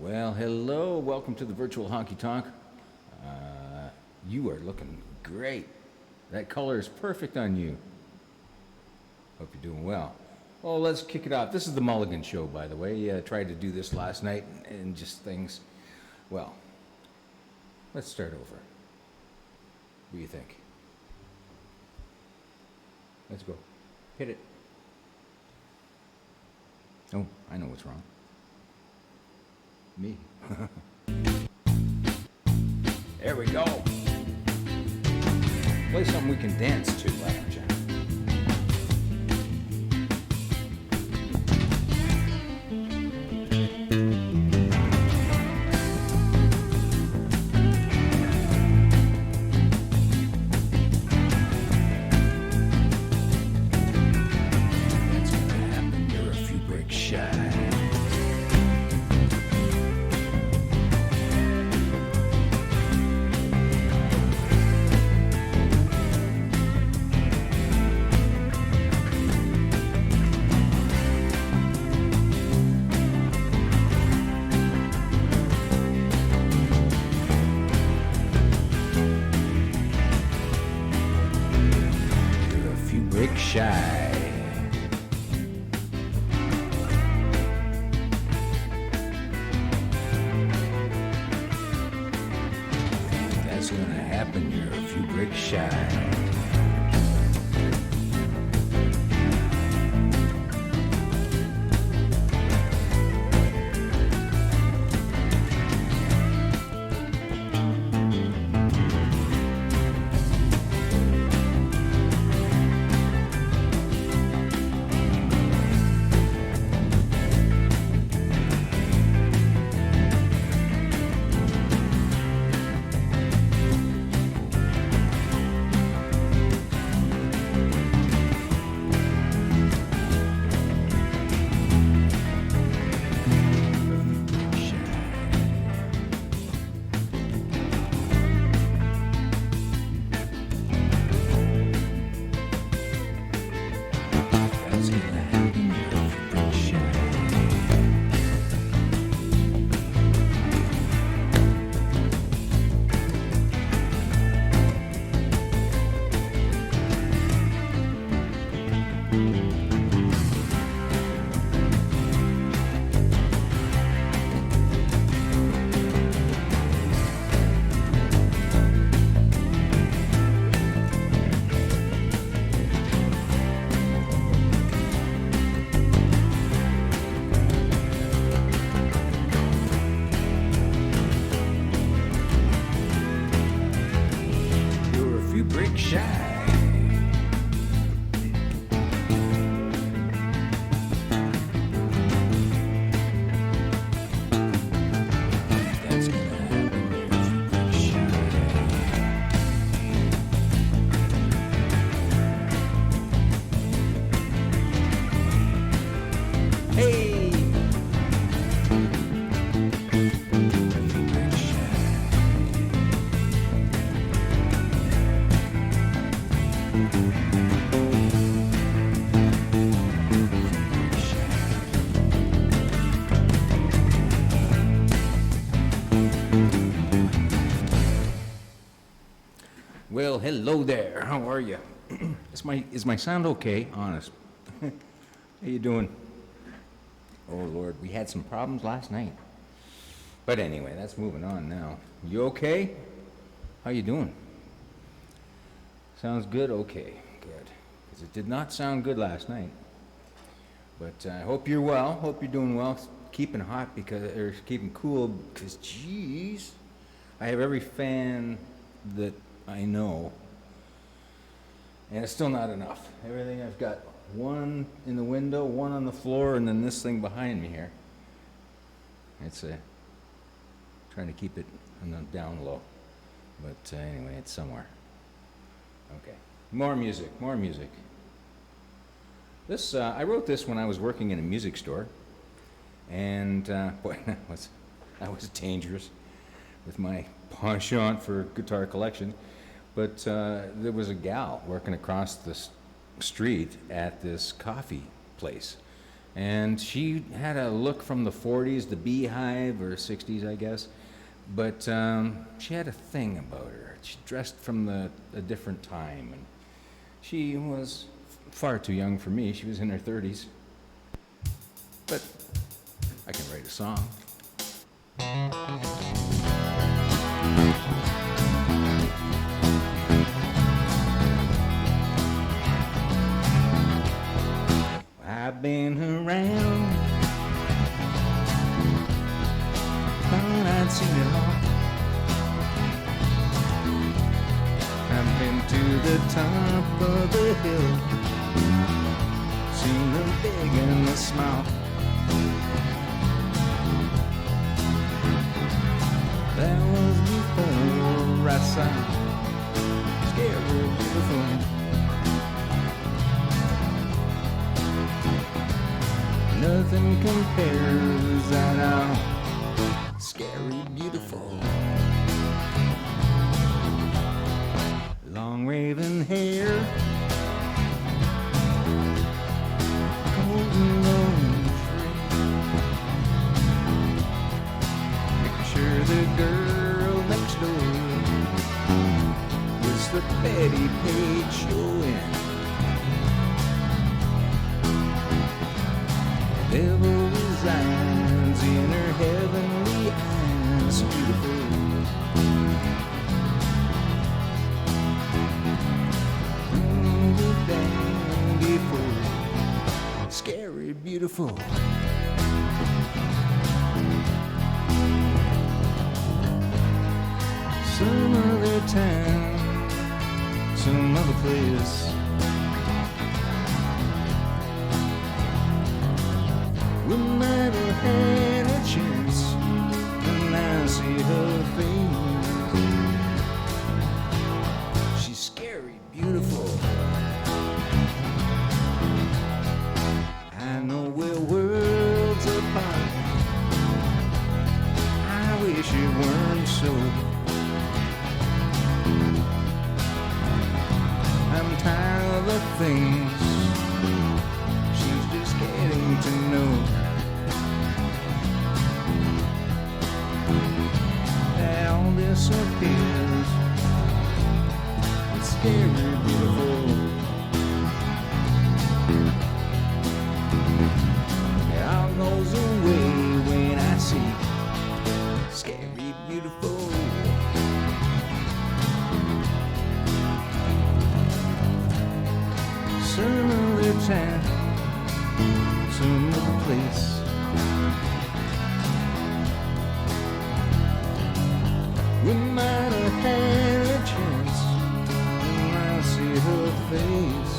Well, hello. Welcome to the virtual Honky Tonk. You are looking great. That color is perfect on you. Hope you're doing well. Well, let's kick it off. This is the Mulligan Show, by the way. Tried to do this last night and just things. Well, let's start over. What do you think? Let's go. Hit it. Oh, I know what's wrong. Me. There we go. Play something we can dance to, why don't you? That's gonna happen. You're a few breaks shy. Shy. That's gonna happen. You're a few bricks shy. Well, hello there. How are you? Is my sound okay? Honest. How you doing? Oh Lord, we had some problems last night. But anyway, that's moving on now. You okay? How you doing? Sounds good? Okay, good. Because it did not sound good last night. But I hope you're well. Hope you're doing well. Keeping hot or keeping cool because, geez, I have every fan that I know, and it's still not enough. Everything I've got, one in the window, one on the floor, and then this thing behind me here. It's trying to keep it on the down low, but anyway, it's somewhere. Okay, more music. This I wrote this when I was working in a music store, and boy, that was dangerous with my penchant for guitar collection. But there was a gal working across the street at this coffee place, And she had a look from the 40s, the Beehive, or 60s, I guess. But she had a thing about her. She dressed from a different time. And she was far too young for me. She was in her 30s. But I can write a song. I've been around, thought I'd seen it all. I've been to the top of the hill, seen the big and the small. That was before I saw Scary Beautiful. Nothing compares at all. Scary Beautiful. Long raven hair, golden rose tree. Picture the girl next door with the Betty Page showing. Devil resides in her heavenly eyes, beautiful. Beautiful, Scary Beautiful. Some other time, some other place. We might have had a chance, and I see her face. She's scary, beautiful. I know we're worlds apart. I wish it weren't so. I'm tired of the things she's just getting to know. That all disappears. It's scary, beautiful. It all goes away when I see Scary Beautiful. Some other time, some other place. We might have had a chance, and I see her face.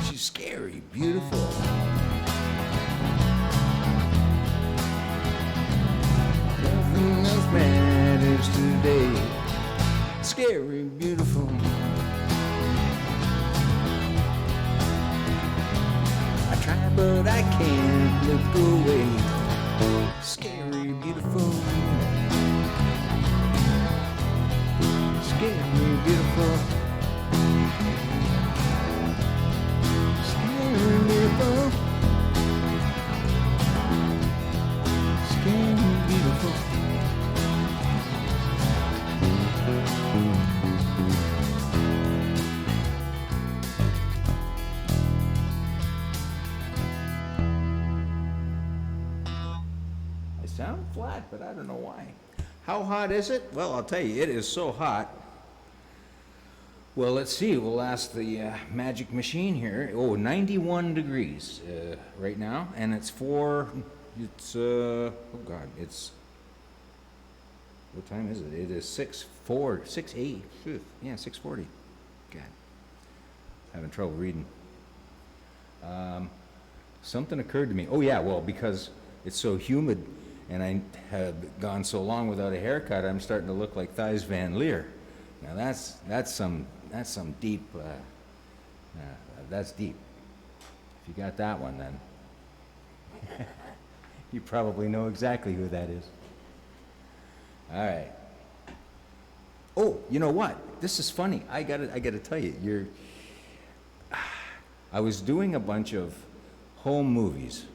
She's scary, beautiful. Nothing else matters today. Scary, beautiful. I try, but I can't look away. Scary, beautiful. Scary, beautiful. Scary, beautiful. Scary, beautiful. I sound flat, but I don't know why. How hot is it? Well, I'll tell you, it is so hot. Well, let's see. We'll ask the magic machine here. Oh, 91 degrees right now, and it's oh God, it's, what time is it? It is 6:08. Yeah, 6:40. God, having trouble reading. Something occurred to me. Oh yeah, well, because it's so humid and I have gone so long without a haircut, I'm starting to look like Thijs Van Leer. Now that's some deep, that's deep. If you got that one, then you probably know exactly who that is. All right. Oh, you know what? This is funny. I gotta tell you, I was doing a bunch of home movies,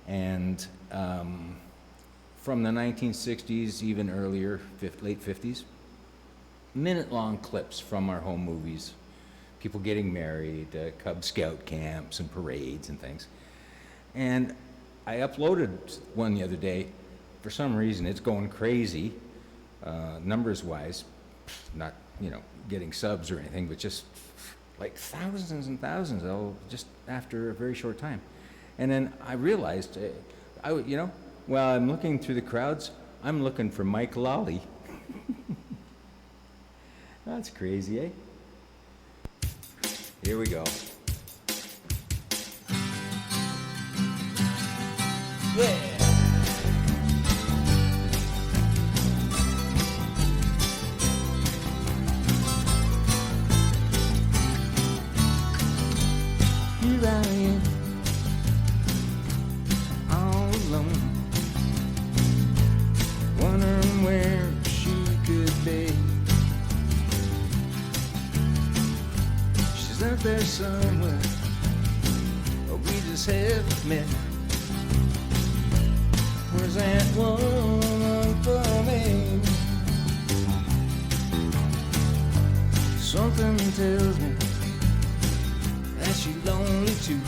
and from the 1960s, even earlier, late 50s, minute-long clips from our home movies, people getting married, Cub Scout camps and parades and things. And I uploaded one the other day. For some reason, it's going crazy, numbers-wise, not, getting subs or anything, but just like thousands and thousands, just after a very short time. And then I realized, while I'm looking through the crowds, I'm looking for Mike Lally. That's crazy, eh? Here we go. Yeah! Here I am, all alone, wondering where she could be. She's out there somewhere, but we just haven't met. Where's that woman for me? Something tells me that she's lonely too.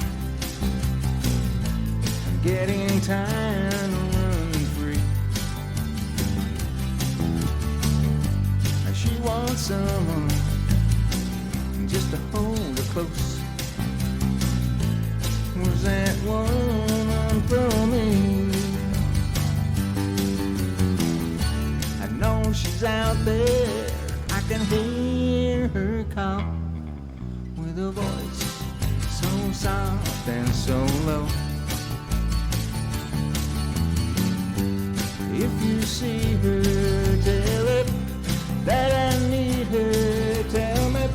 I'm getting tired of running free. And she wants someone just to hold her close. Where's that woman for me? I know she's out there, I can hear her call with a voice so soft and so low. If you see her, tell her that I need her. Tell me,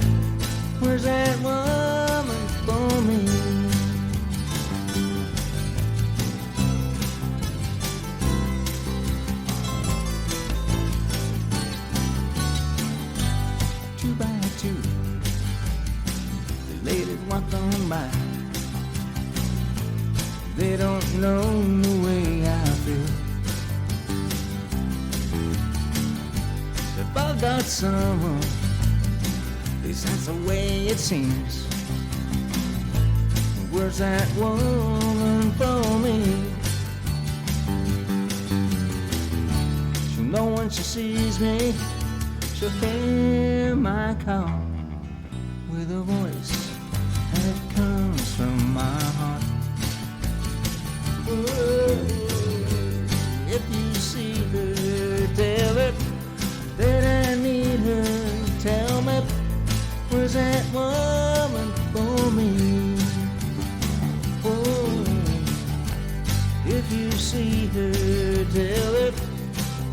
where's that woman for me? Two by two, the ladies walk on by. They don't know the way I feel. If I got someone, at least that's the way it seems. Where's that woman for me? She'll know when she sees me, she'll hear my call with a voice that comes from my heart. If you see her, tell her that I need her. Tell me, where's that woman for me? Oh, if you see her, tell her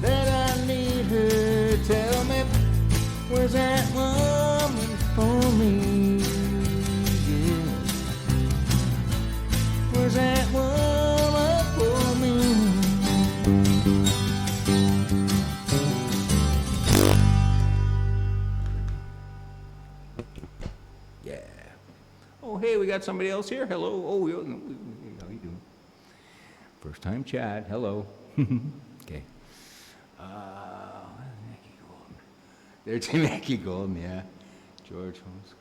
that I need her. Tell me, where's that woman for me? Yeah. Where's that woman for me? Yeah. Oh, hey, we got somebody else here. Hello. Oh, how you doing? First time chat. Hello. Okay. There's Mackie Golden, yeah. George Holmes.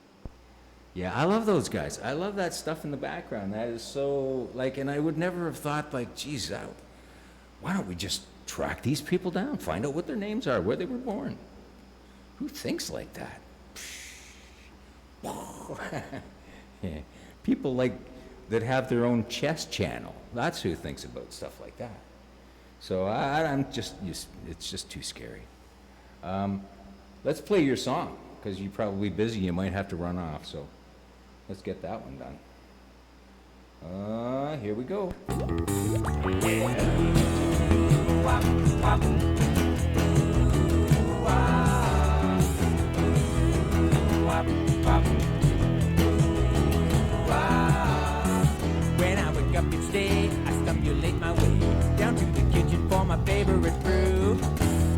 Yeah, I love those guys. I love that stuff in the background. That is so, and I would never have thought, geez, why don't we just track these people down, find out what their names are, where they were born? Who thinks like that? Yeah. People that have their own chess channel. That's who thinks about stuff like that. So it's just too scary. Let's play your song, because you're probably busy. You might have to run off, so let's get that one done. Here we go. When I wake up each day, I stumulate my way down to the kitchen for my favorite brew.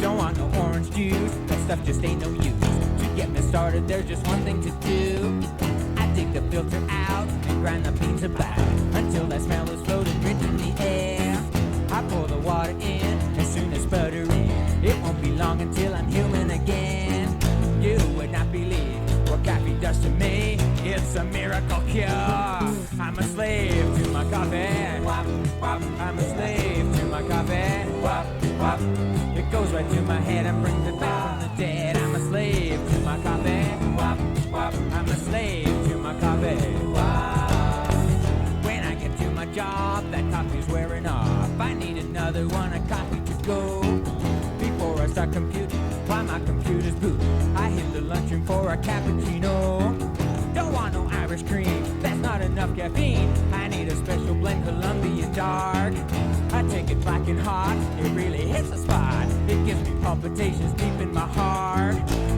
Don't want no orange juice, that stuff just ain't no use. To get me started, there's just one thing to do. I take to filter out and grind the beans about until that smell is floating rich in the air. I pour the water in as soon as sputtering. It won't be long until I'm human again. You would not believe what coffee does to me. It's a miracle cure. I'm a slave to my coffee. I'm a slave to my coffee. It goes right to my head and brings it back from the dead. I'm a slave to my coffee. I'm a slave to my coffee. When I get to my job, that coffee's wearing off. I need another one, a coffee to go. Before I start computing, while my computer's boot, I hit the lunchroom for a cappuccino. Don't want no Irish cream, that's not enough caffeine. I need a special blend, Columbia Dark. I take it black and hot, it really hits the spot. It gives me palpitations deep in my heart.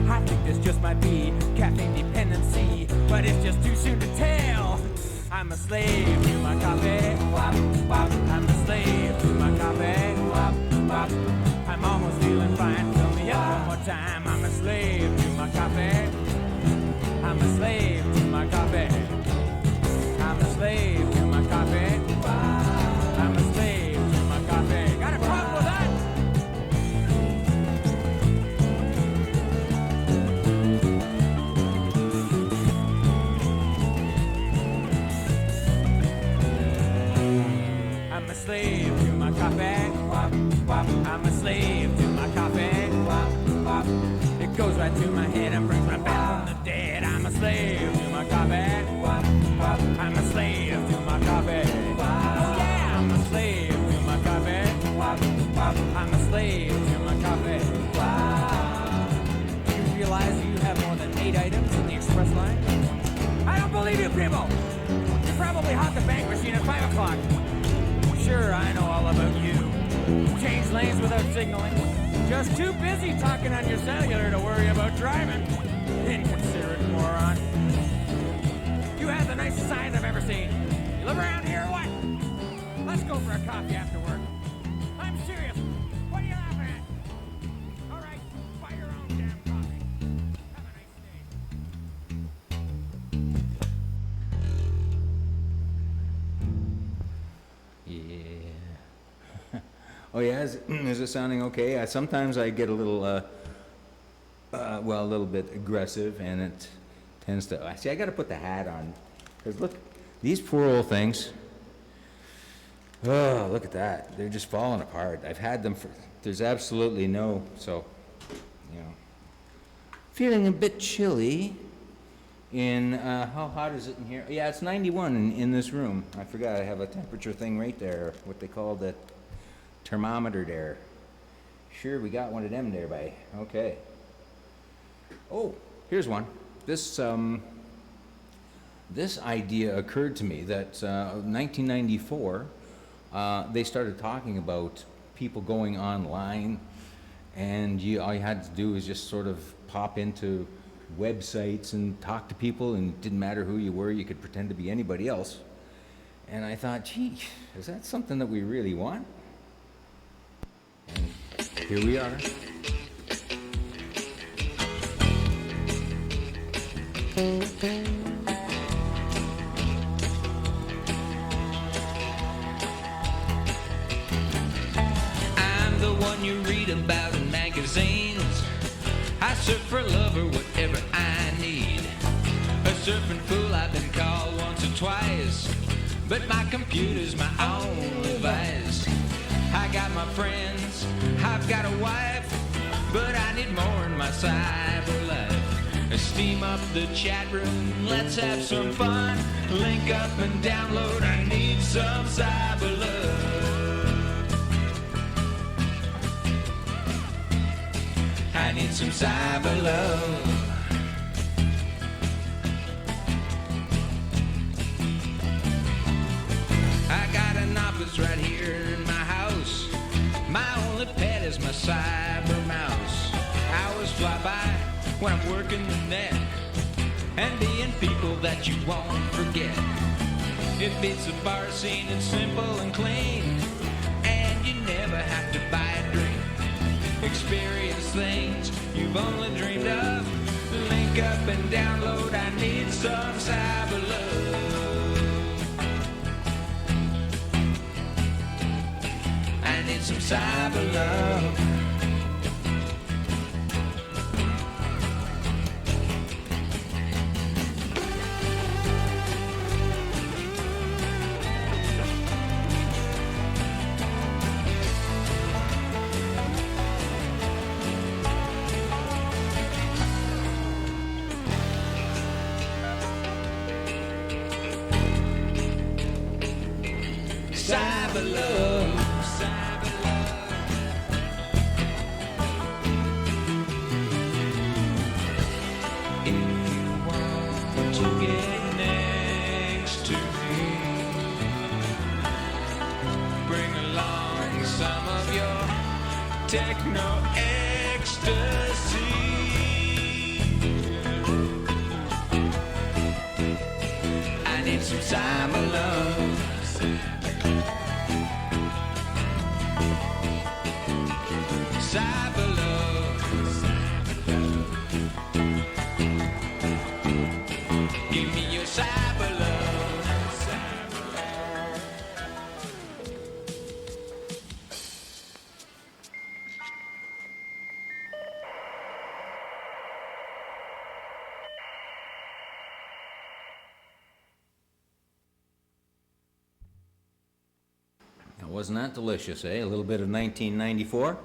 I think this just might be caffeine dependency, but it's just too soon to tell. I'm a slave to my coffee. I'm a slave to my coffee. I'm almost feeling fine, fill me up one more time. I'm a slave to my coffee. I'm a slave to my coffee. I'm a slave to my coffee. I'm a slave to my coffee. Got a problem with that? I'm a slave to my coffee. I'm a slave to my coffee. It goes right to my head and brings me back from the dead. I'm a slave to my coffee. I'm a slave to my coffee. Oh yeah, I'm a slave to my coffee. I'm a slave to my coffee. Do you realize you have more than 8 items in the express line? I don't believe you people! You probably hawk the bank machine at 5 o'clock. Sure, I know all about you. Change lanes without signaling. Just too busy talking on your cellular to worry about driving. Inconsiderate moron. You have the nicest eyes I've ever seen. You live around here or what? Let's go for a coffee after work. I'm serious. What are you laughing at? All right, buy your own damn coffee. Have a nice day. Yeah. Oh yeah, is it sounding okay? Sometimes I get a little, a little bit aggressive, and it tends to. See, I got to put the hat on, because look, these poor old things. Oh, look at that! They're just falling apart. I've had them for. There's absolutely no. So, you know, feeling a bit chilly. How hot is it in here? Yeah, it's 91 in this room. I forgot I have a temperature thing right there. What they call the thermometer there. Sure, we got one of them there, by. Okay. Oh, here's one. This idea occurred to me that 1994, they started talking about people going online, and all you had to do was just sort of pop into websites and talk to people, and it didn't matter who you were, you could pretend to be anybody else. And I thought, gee, is that something that we really want? And here we are. I'm the one you read about in magazines. I search for love or whatever I need. A surfing fool I've been called once or twice, but my computer's my only vice. I got my friends, I've got a wife, but I need more in my cyber life. Steam up the chat room, let's have some fun. Link up and download, I need some cyber love. I need some cyber love. I got an office right here in my house. My only pet is my cyber mouse. Hours fly by when I'm working the net and being people that you won't forget. It beats the bar scene, it's simple and clean, and you never have to buy a drink. Experience things you've only dreamed of. Link up and download, I need some cyber love. some cyber love. Cyber love, cyber love. If you want to get next to me, bring along some of your techno ecstasy. I need some cyber love. Cyber love, give me your cyber love, cyber love. Now, wasn't that delicious, eh? A little bit of 1994?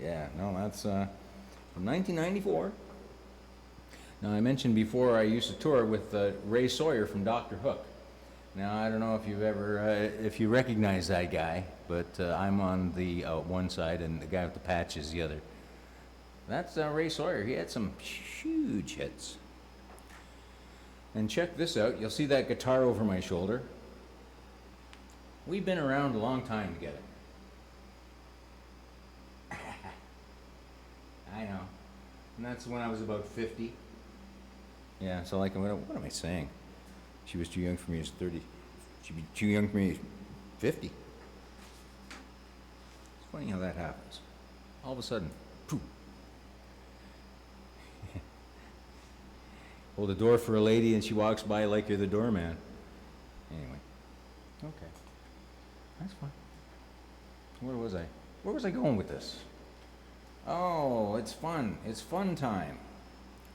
Yeah, no, that's from 1994. Now, I mentioned before I used to tour with Ray Sawyer from Dr. Hook. Now, I don't know if you've ever, if you recognize that guy, but I'm on the one side and the guy with the patch is the other. That's Ray Sawyer. He had some huge hits. And check this out. You'll see that guitar over my shoulder. We've been around a long time together. I know. And that's when I was about 50. Yeah, so like, what am I saying? She was too young for me as 30. She'd be too young for me as 50. It's funny how that happens. All of a sudden, poof. Hold the door for a lady and she walks by like you're the doorman. Anyway. Okay. That's fine. Where was I? Where was I going with this? Oh, it's fun. It's fun time.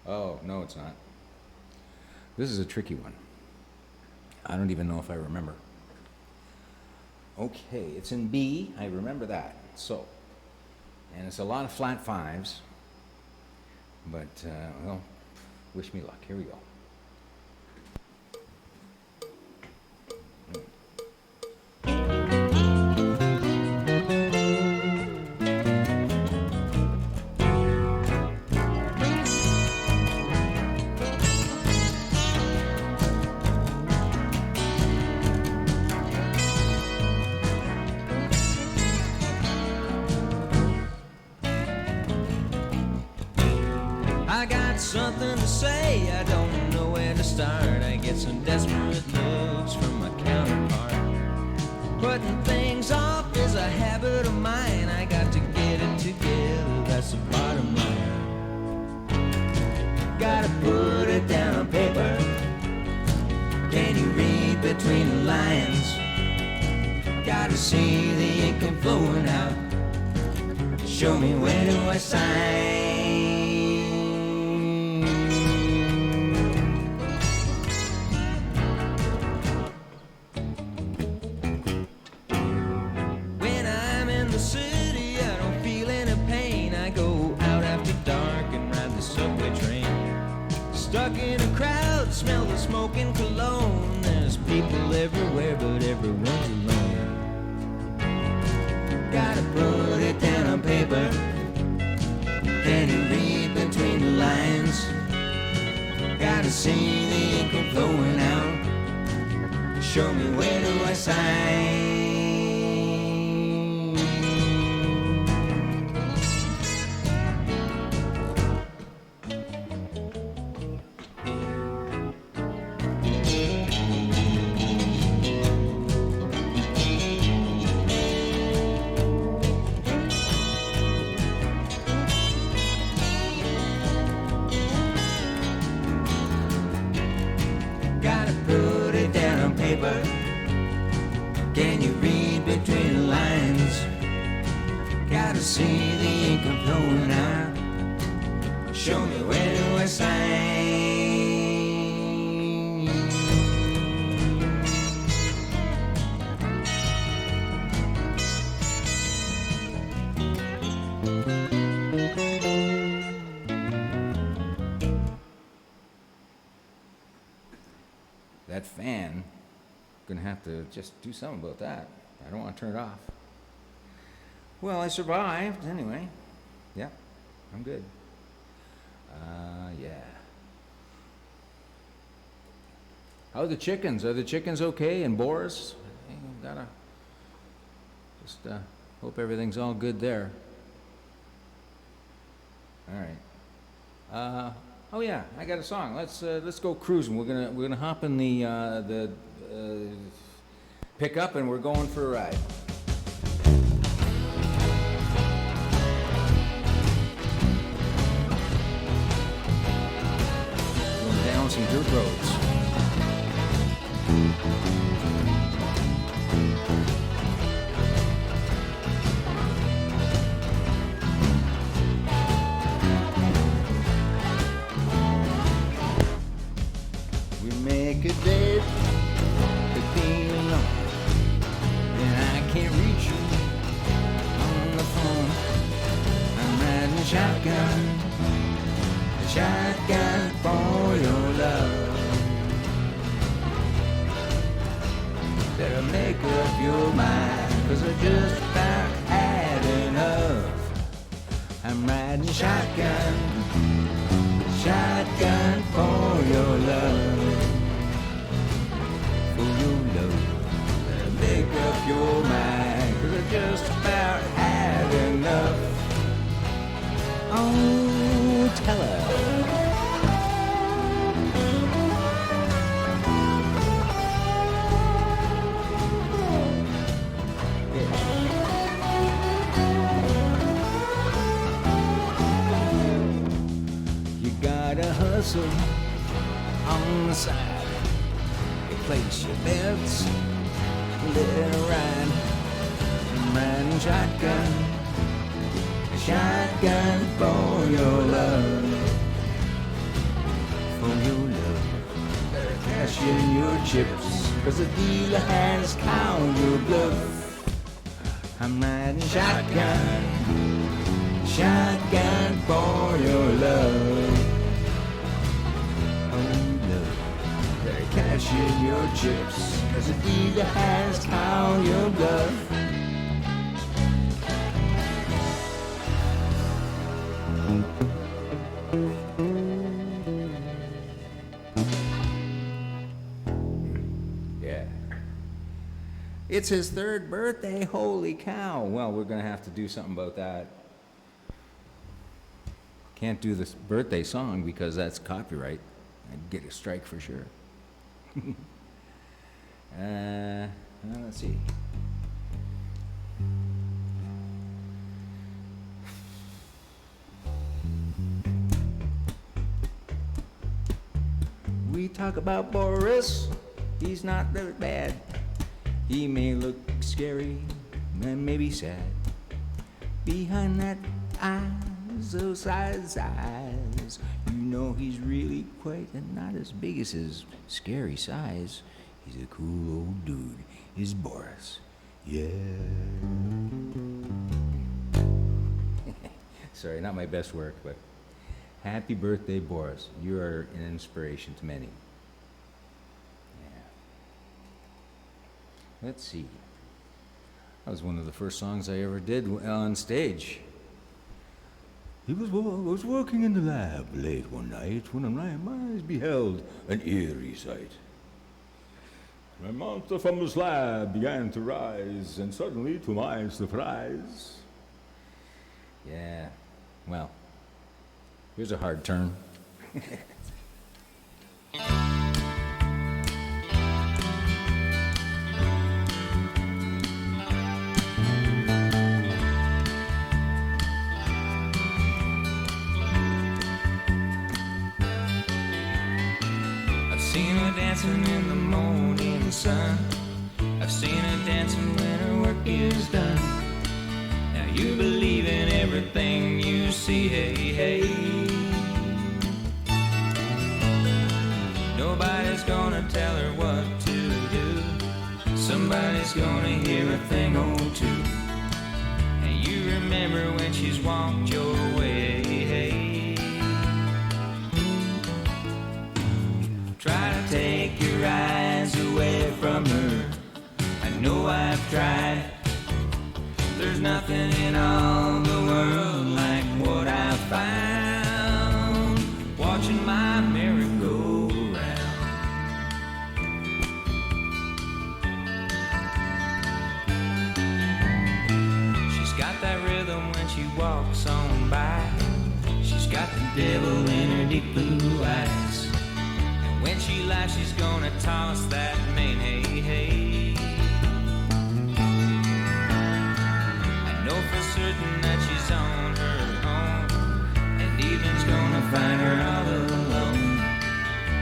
Oh, no, it's not. This is a tricky one. I don't even know if I remember. Okay, it's in B. I remember that. So, and it's a lot of flat fives. But, well, wish me luck. Here we go. I got something to say, I don't know where to start. I get some desperate looks from my counterpart. Putting things off is a habit of mine. I got to get it together, that's the bottom line. Gotta put it down on paper. Can you read between the lines? Gotta see the ink flowing out. Show me where do I sign? Stuck in a crowd, smell the smoking cologne. There's people everywhere, but everyone's alone. Gotta put it down on paper. Can you read between the lines? Gotta see the ink flowing out. Show me where do I sign? Can you read see the ink come flowing out. Show me where do I sign? That fan, gonna have to just do something about that. I don't want to turn it off. Well, I survived anyway. Yeah, I'm good. Yeah. How are the chickens? Are the chickens okay? And Boris? Gotta just hope everything's all good there. All right. Oh yeah, I got a song. Let's go cruising. We're gonna hop in the pickup and we're going for a ride. Going down some dirt roads. Make a date, but being alone, and I can't reach you on the phone. I'm riding shotgun for your love. Better make up your mind, 'cause I just about had enough. I'm riding shotgun for your love. Make up your mind, 'cause I just about had enough. Oh, tell her. Yeah. You gotta hustle on the side. You place your bets. Let it ride. I'm riding shotgun for your love. For your love. Better cash in your chips, 'cause the dealer has called your bluff. I'm riding shotgun for your love. Oh love. Better cash in your chips, 'cause the dealer has called your bluff. Yeah. It's his 3rd birthday, holy cow. Well, we're gonna have to do something about that. Can't do this birthday song because that's copyright. I'd get a strike for sure. Let's see. We talk about Boris, he's not that bad. He may look scary and maybe sad. Behind that eyes, those eyes, you know he's really quite not as big as his scary size. He's a cool old dude. He's Boris. Yeah. Sorry, not my best work, but happy birthday, Boris. You are an inspiration to many. Yeah. Let's see. That was one of the first songs I ever did on stage. I was walking in the lab late one night when my eyes beheld an eerie sight. A monster from the slab began to rise, and suddenly, to my surprise... Yeah, well, here's a hard turn. I've seen her dancing in the morning sun. I've seen her dancing when her work is done. Now you believe in everything you see. Hey, hey. Nobody's gonna tell her what to do. Somebody's gonna hear a thing or two. And you remember when she's walked your way. Hey. Try to take your eyes away from her. I know I've tried. There's nothing in all the world like what I found watching my merry-go-round. She's got that rhythm when she walks on by. She's got the devil in her deep blue eyes. And when she laughs, she's gonna toss that mane. Hey, hey. Know for certain that she's on her own, and evening's gonna find her all alone.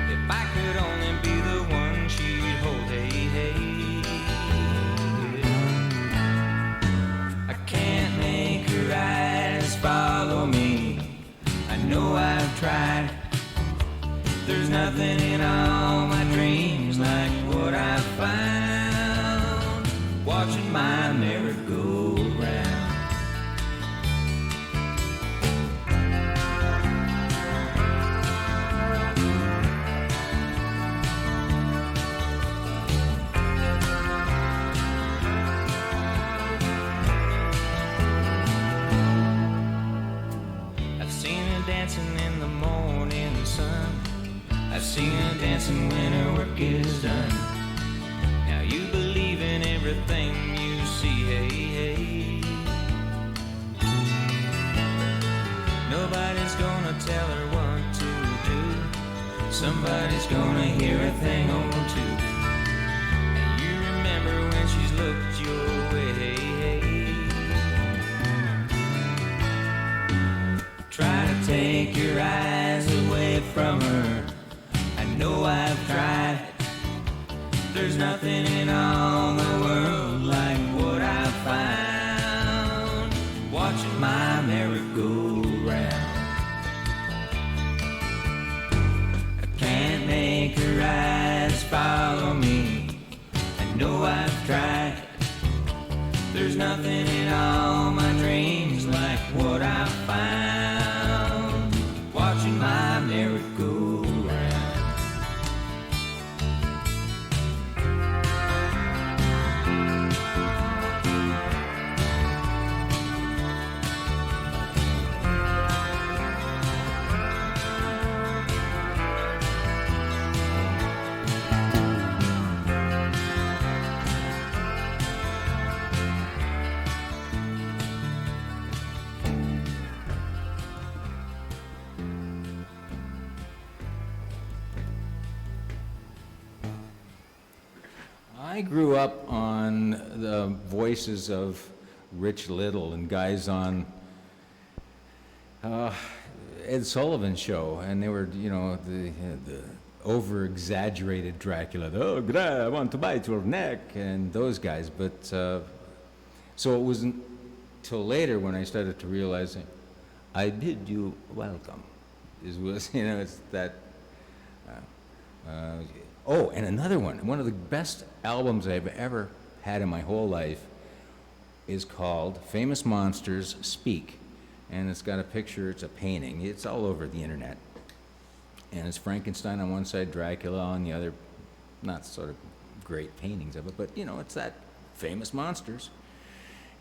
If I could only be the one she'd hold, hey, hey. I can't make her eyes follow me. I know I've tried. There's nothing in all my dreams like what I found watching my merry-go-round. Dancing in the morning sun. I've seen her dancing when her work is done. Now you believe in everything you see, hey, hey. Nobody's gonna tell her what to do. Somebody's gonna hear a thing or two. And you remember when she's looked your way, hey, hey. Try to take your eyes away from her. I know I've tried. There's nothing in all the world like what I found watching my merry-go-round. I can't make her eyes follow me. I know I've tried. There's nothing in all my dreams like what I found watching my merry-go-round. I grew up on the voices of Rich Little and guys on Ed Sullivan's show, and they were, you know, the over-exaggerated Dracula. Oh, I want to bite your neck, and those guys. But so it wasn't till later when I started to realize, I bid you welcome. Was you know, it's that. Oh, and another one of the best albums I've ever had in my whole life is called Famous Monsters Speak. And it's got a picture, it's a painting, it's all over the internet. And it's Frankenstein on one side, Dracula on the other, not sort of great paintings of it, but you know, it's that Famous Monsters.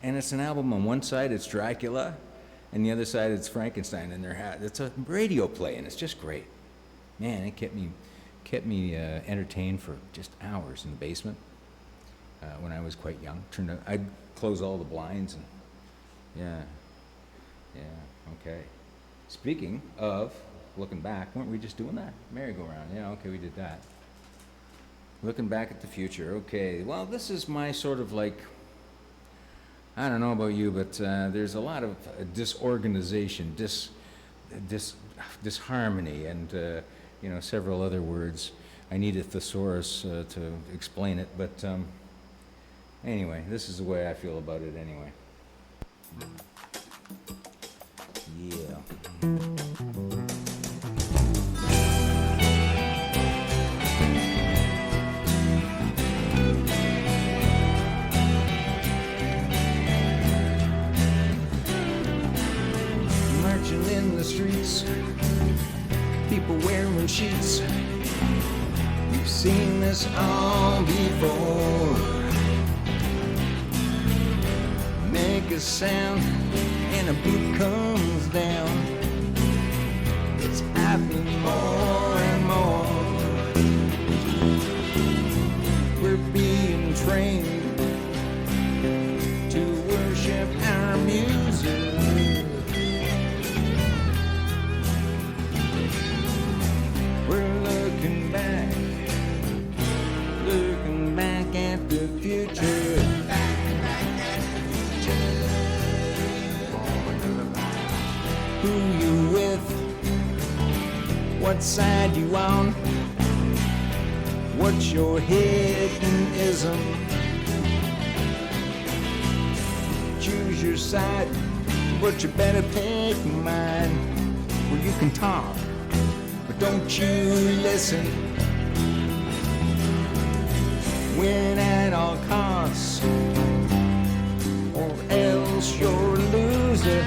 And it's an album on one side, it's Dracula, and the other side, it's Frankenstein in their hat. It's a radio play, and it's just great. Man, it kept me entertained for just hours in the basement when I was quite young. I'd close all the blinds and okay. Speaking of looking back, weren't we just doing that? Merry-go-round, yeah, okay, we did that. Looking back at the future, okay. Well, this is my sort of like, I don't know about you, but there's a lot of disorganization, disharmony, and you know, several other words. I need a thesaurus to explain it, but anyway, this is the way I feel about it anyway. Yeah. Marching in the streets, people wearing sheets. You've seen this all before. Make a sound and a boot comes down. It's happening more and more. We're being trained to worship our music. We're looking back at the future. Who you with? What side you on? What's your hidden ism? Choose your side, but you better pick mine. Well, you can talk, but don't you listen. Win at all costs, or else you're a loser.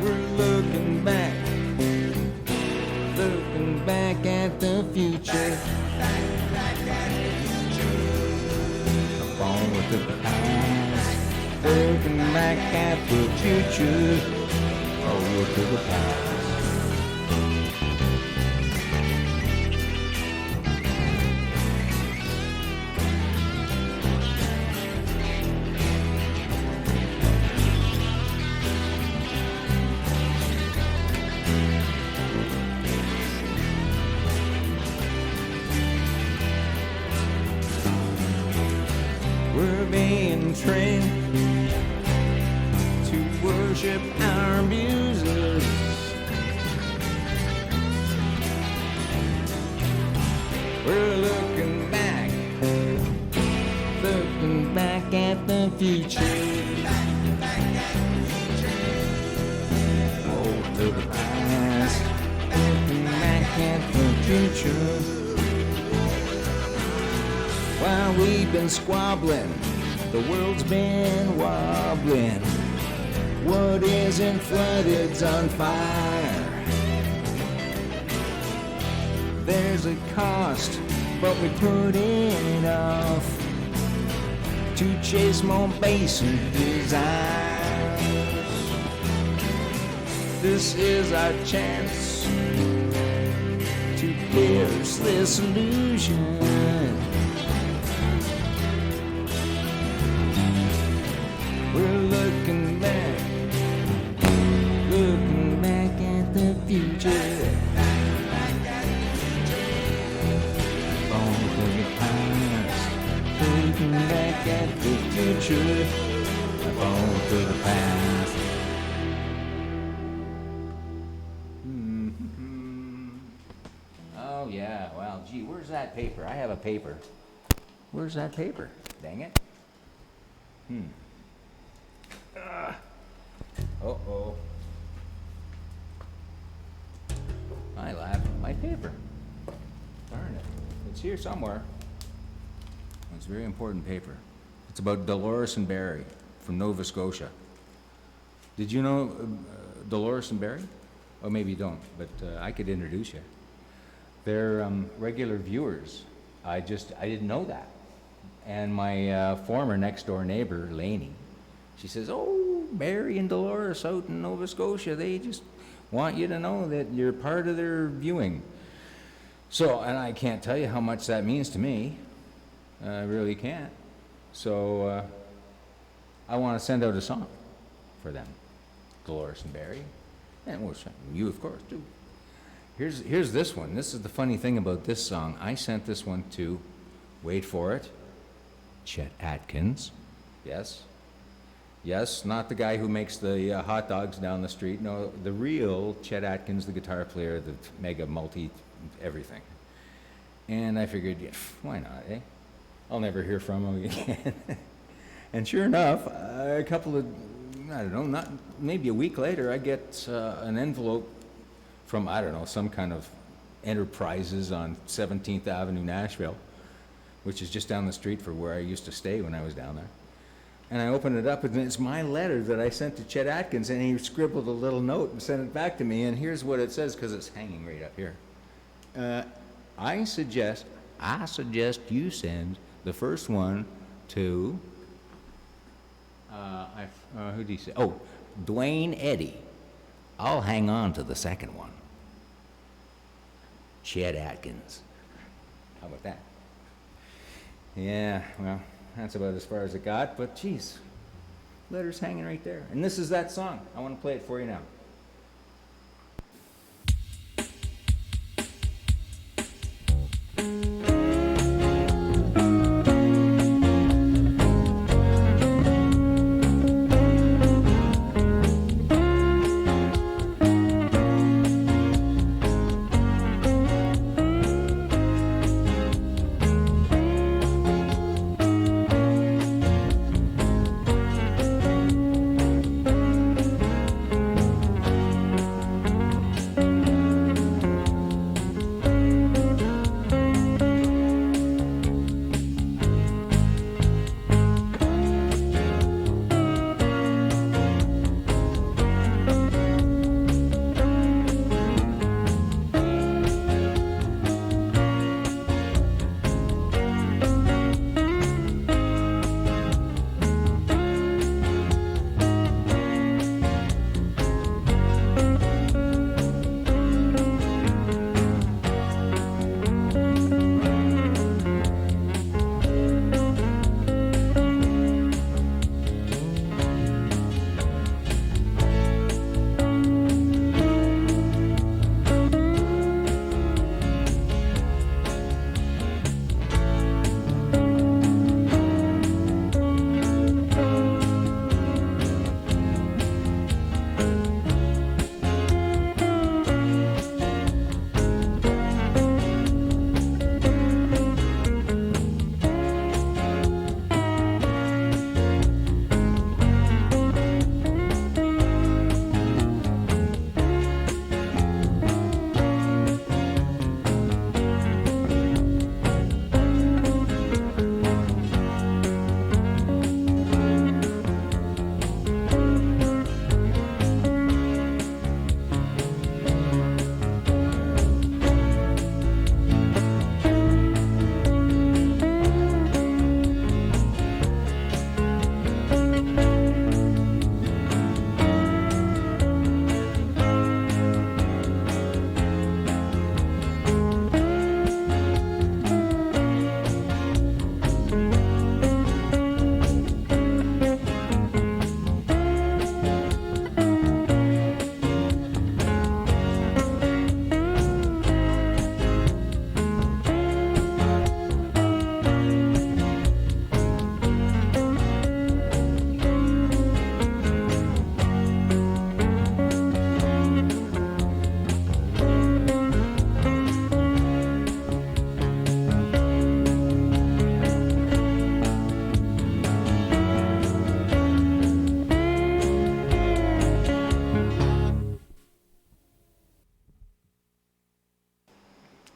We're looking back at the future. Up on with the past, looking back at the future. Over to the past. We're being trained to worship our muses. We're looking back at the future. Oh, to the past, looking back at the future. While we've been squabbling, the world's been wobbling. What isn't flooded's on fire. There's a cost, but we put it off to chase more basic desires. This is our chance to pierce this illusion. We're looking back at the future. On to the past, looking back at the future. On to the past. Oh yeah, well, gee, where's that paper? I have a paper. Where's that paper? Dang it. Uh-oh. My lap, my paper. Darn it. It's here somewhere. It's very important paper. It's about Dolores and Barry from Nova Scotia. Did you know Dolores and Barry? Oh, maybe you don't, but I could introduce you. They're regular viewers. I didn't know that. And my former next door neighbor, Lainey, she says, oh, Barry and Dolores out in Nova Scotia, they just want you to know that you're part of their viewing. So, and I can't tell you how much that means to me. I really can't. So, I want to send out a song for them, Dolores and Barry, and well, you, of course, too. Here's this one. This is the funny thing about this song. I sent this one to, wait for it, Chet Atkins. Yes, not the guy who makes the hot dogs down the street. No, the real Chet Atkins, the guitar player, the mega multi-everything. And I figured, yeah, why not, eh? I'll never hear from him again. And sure enough, a couple of, I don't know, not maybe a week later, I get an envelope from, I don't know, some kind of enterprises on 17th Avenue, Nashville, which is just down the street from where I used to stay when I was down there. And I open it up, and it's my letter that I sent to Chet Atkins, and he scribbled a little note and sent it back to me, and here's what it says, because it's hanging right up here. I suggest you send the first one to, who did he say? Oh, Dwayne Eddy. I'll hang on to the second one. Chet Atkins. How about that? Yeah, well, that's about as far as it got, but geez, letter's hanging right there. And this is that song. I want to play it for you now.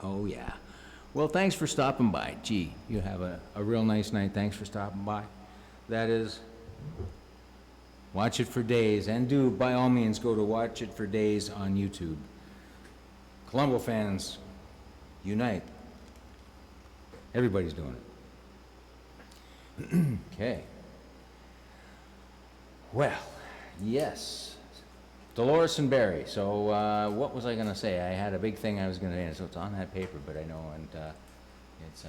Oh, yeah. Well, thanks for stopping by. Gee, you have a real nice night. Thanks for stopping by. That is Watch It for Days. And do, by all means, go to Watch It for Days on YouTube. Colombo fans, unite. Everybody's doing it. Okay. Well, yes. Dolores and Barry. So what was I going to say? I had a big thing I was going to say, so it's on that paper, but I know, and it's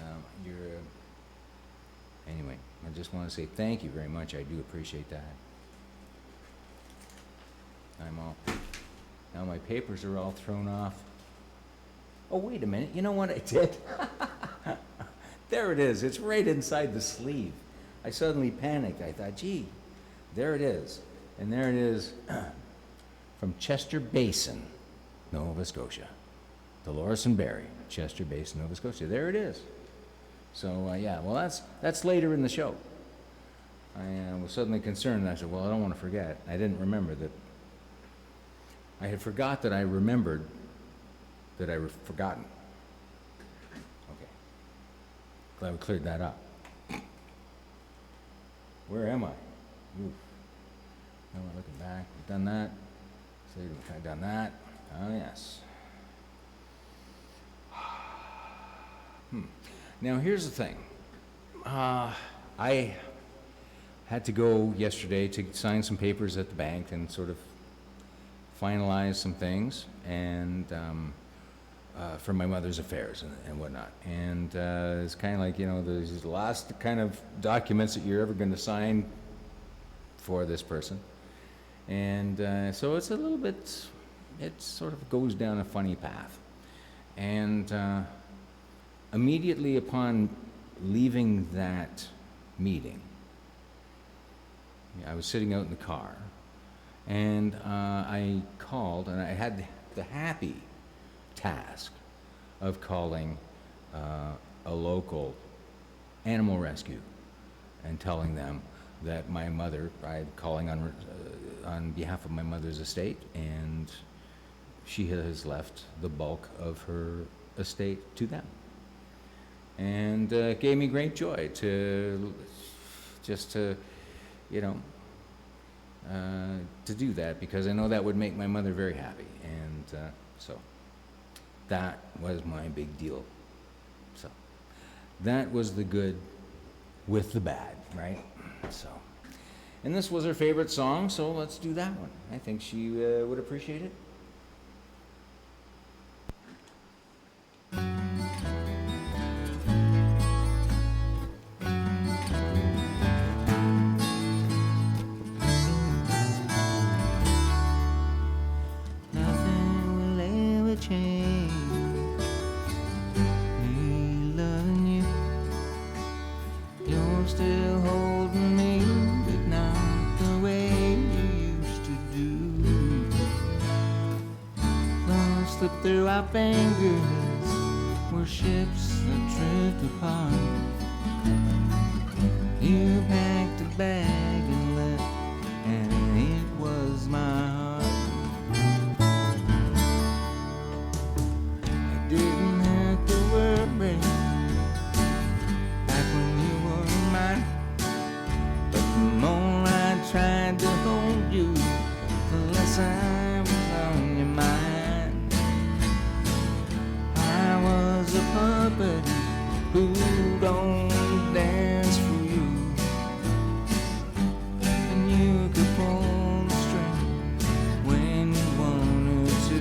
anyway, I just want to say thank you very much. I do appreciate that. Now my papers are all thrown off. Oh, wait a minute. You know what I did? There it is. It's right inside the sleeve. I suddenly panicked. I thought, gee, there it is. And there it is from Chester Basin, Nova Scotia. Dolores and Barry, Chester Basin, Nova Scotia. There it is. So, yeah, well, that's later in the show. I was suddenly concerned, and I said, well, I don't want to forget. I didn't remember that. I had forgot that I remembered that I forgotten. Okay. Glad we cleared that up. Where am I? Oof. Now we're looking back. We've done that. So I've done that. Oh, yes. Now, here's the thing. I had to go yesterday to sign some papers at the bank and sort of finalize some things and for my mother's affairs and whatnot. And it's kind of like, you know, there's the last kind of documents that you're ever going to sign for this person. And so it's a little bit, it sort of goes down a funny path. And immediately upon leaving that meeting, I was sitting out in the car, and I called, and I had the happy task of calling a local animal rescue and telling them that my mother, I'm calling on behalf of my mother's estate, and she has left the bulk of her estate to them. And it gave me great joy to just to, you know, to do that, because I know that would make my mother very happy. And so that was my big deal. So that was the good with the bad, right? So, and this was her favorite song, so let's do that one. I think she would appreciate it. Through our fingers were ships that drift apart. You packed a bag and left, and it was my heart. I didn't have to worry back when you were mine, but the more I tried to hold you, the less I was on your mind. A puppet who don't dance for you, and you could pull the string when you wanted to.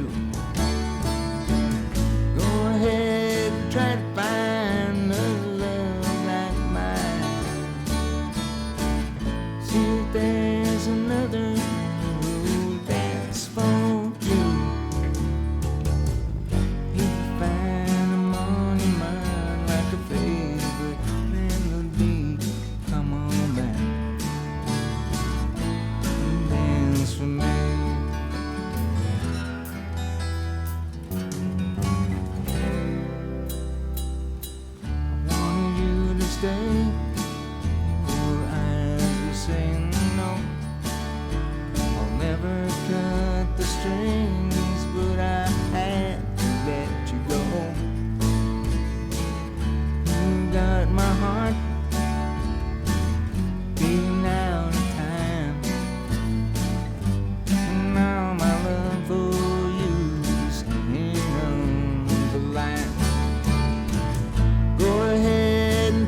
Go ahead and try to find a love like mine. See if there's another who'll dance for you.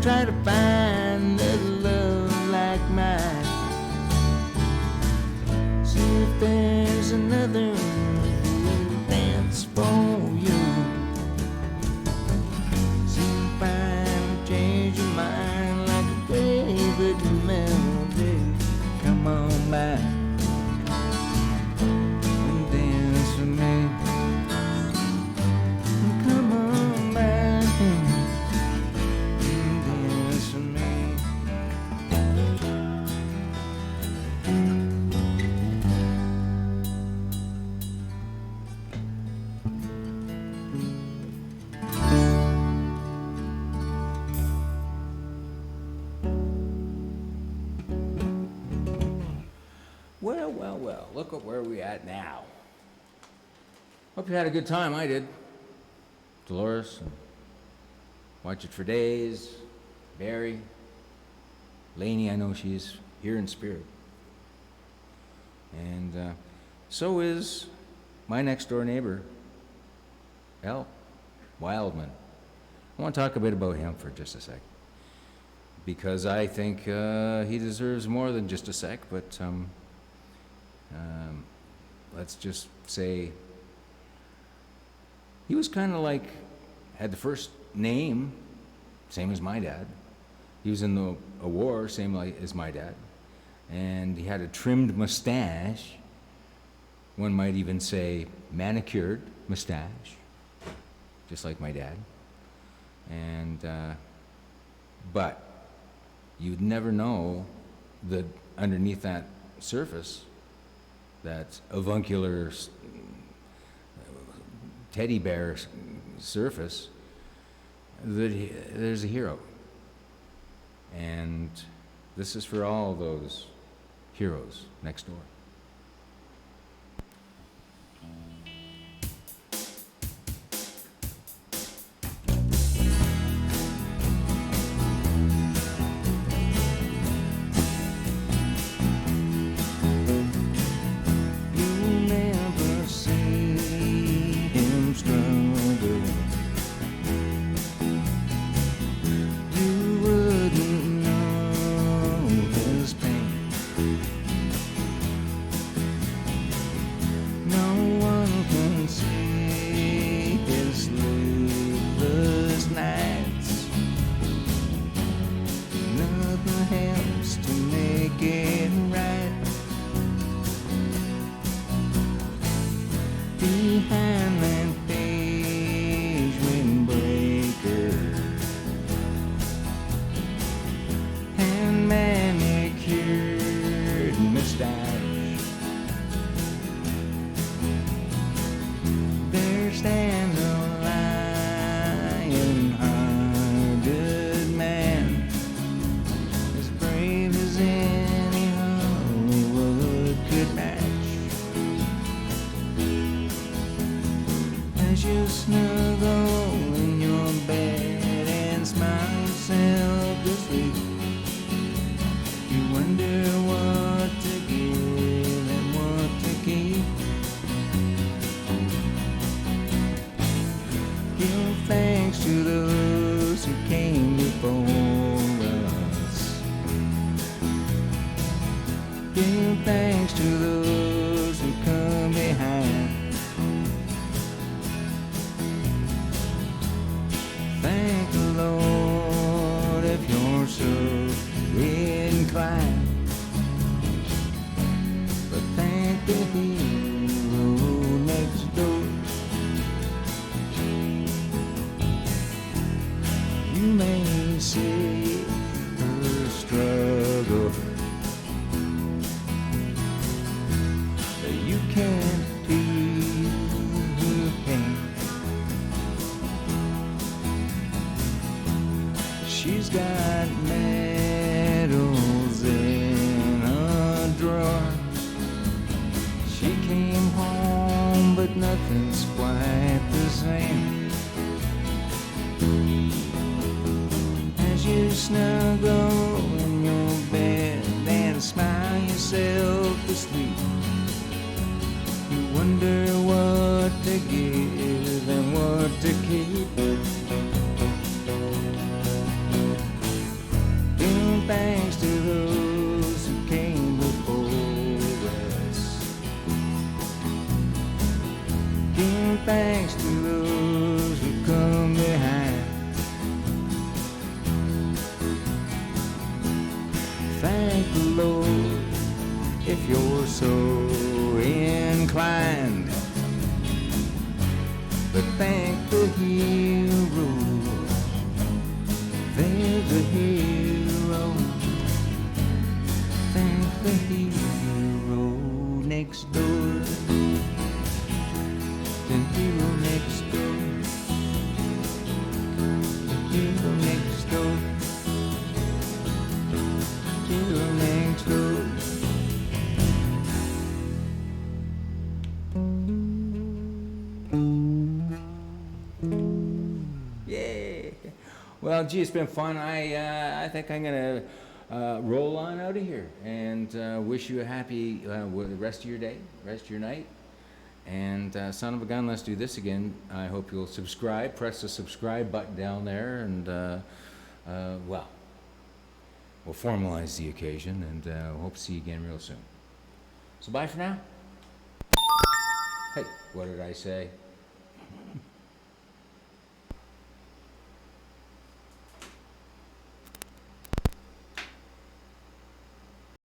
Try to find a love like mine. See if there's another who'll dance for you. See if I can change your mind like a favorite melody. Come on back and dance with me. Come on back. Dance with me. Well, well, well, look at where we at now. Hope you had a good time, I did. Dolores, and Watch It for Days, Barry, Lainey, I know she's here in spirit. And so is my next door neighbor, Wildman. I want to talk a bit about him for just a sec, because I think he deserves more than just a sec, but let's just say he was kind of like, had the first name, same as my dad. He was in a war, same as my dad. And he had a trimmed mustache, one might even say manicured mustache, just like my dad. And, but you'd never know that underneath that surface, that avuncular teddy bear surface, that there's a hero. And this is for all those heroes next door. But thank the hero Yay! Well, gee, it's been fun. I think I'm gonna roll on out of here and wish you a happy rest of your day, rest of your night. And son of a gun, let's do this again. I hope you'll subscribe. Press the subscribe button down there, and well, we'll formalize the occasion, and hope to see you again real soon. So bye for now. Hey, what did I say?